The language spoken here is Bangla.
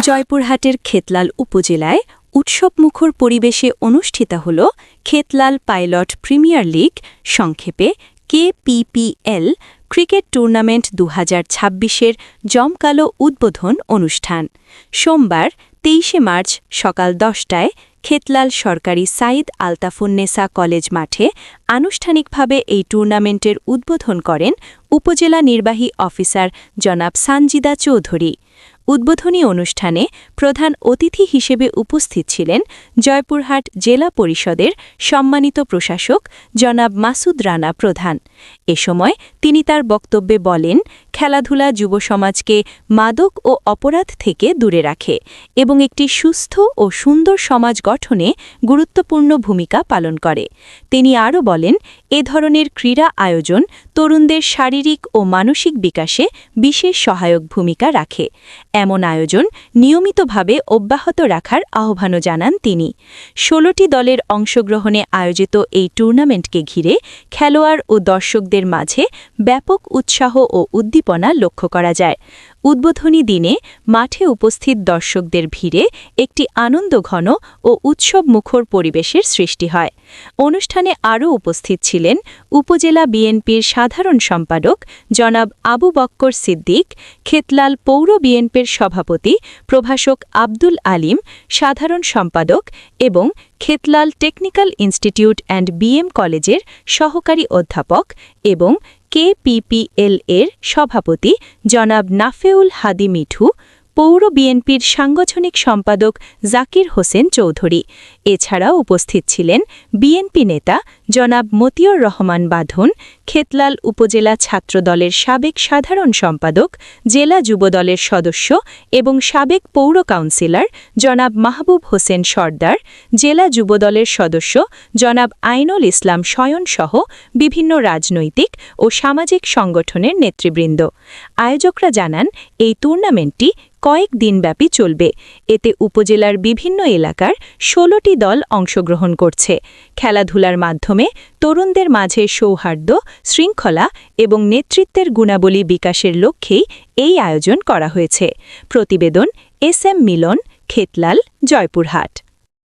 জয়পুরহাটের খেতলাল উপজেলায় উৎসবমুখর পরিবেশে অনুষ্ঠিত হল খেতলাল পাইলট প্রিমিয়ার লিগ সংক্ষেপে KPPL ক্রিকেট টুর্নামেন্ট ২০২৬-এর জমকালো উদ্বোধন অনুষ্ঠান সোমবার ২৩ মার্চ সকাল ১০টায় খেতলাল সরকারি সাইদ আলতাফুন্নেসা কলেজ মাঠে আনুষ্ঠানিকভাবে এই টুর্নামেন্টের উদ্বোধন করেন উপজেলা নির্বাহী অফিসার জনাব সানজিদা চৌধুরী। উদ্বোধনী অনুষ্ঠানে প্রধান অতিথি হিসেবে উপস্থিত ছিলেন জয়পুরহাট জেলা পরিষদের সম্মানিত প্রশাসক জনাব মাসুদ রানা প্রধান। এ সময় তিনি তার বক্তব্যে বলেন, খেলাধুলা যুব সমাজকে মাদক ও অপরাধ থেকে দূরে রাখে এবং একটি সুস্থ ও সুন্দর সমাজ গঠনে গুরুত্বপূর্ণ ভূমিকা পালন করে। তিনি আরও বলেন, এ ধরনের ক্রীড়া আয়োজন তরুণদের শারীরিক ও মানসিক বিকাশে বিশেষ সহায়ক ভূমিকা রাখে। এমন আয়োজন নিয়মিতভাবে অব্যাহত রাখার আহ্বানও জানান তিনি। ১৬টি দলের অংশগ্রহণে আয়োজিত এই টুর্নামেন্টকে ঘিরে খেলোয়াড় ও দর্শকদের মাঝে ব্যাপক উৎসাহ ও উদ্দীপনা লক্ষ্য করা যায়। উদ্বোধনী দিনে মাঠে উপস্থিত দর্শকদের ভিড়ে একটি আনন্দঘন ও উৎসবমুখর পরিবেশের সৃষ্টি হয়। অনুষ্ঠানে আরও উপস্থিত ছিলেন উপজেলা বিএনপির সাধারণ সম্পাদক জনাব আবু বক্কর সিদ্দিক, খেতলাল পৌর বিএনপির সভাপতি প্রভাষক আব্দুল আলিম, সাধারণ সম্পাদক এবং Khetlal technical institute and BM কলেজের সহকারী অধ্যাপক এবং KPPL এর সভাপতি জনাব নাফেউল হাদি মিঠু, পৌর বিএনপির সাংগঠনিক সম্পাদক জাকির হোসেন চৌধুরী। এছাড়াও উপস্থিত ছিলেন বিএনপি নেতা জনাব মতিউর রহমান বাঁধন, খেতলাল উপজেলা ছাত্রদলের সাবেক সাধারণ সম্পাদক, জেলা যুবদলের সদস্য এবং সাবেক পৌর কাউন্সিলর জনাব মাহবুব হোসেন সর্দার, জেলা যুবদলের সদস্য জনাব আইনুল ইসলাম শয়নসহ বিভিন্ন রাজনৈতিক ও সামাজিক সংগঠনের নেতৃবৃন্দ। আয়োজকরা জানান, এই টুর্নামেন্টটি কয়েক দিনব্যাপী চলবে। এতে উপজেলার বিভিন্ন এলাকার ১৬টি দল অংশগ্রহণ করছে। খেলাধুলার মাধ্যমে তরুণদের মাঝে সৌহার্দ্য, শৃঙ্খলা এবং নেতৃত্বের গুণাবলী বিকাশের লক্ষ্যেই এই আয়োজন করা হয়েছে। প্রতিবেদন SM মিলন, খেতলাল, জয়পুরহাট।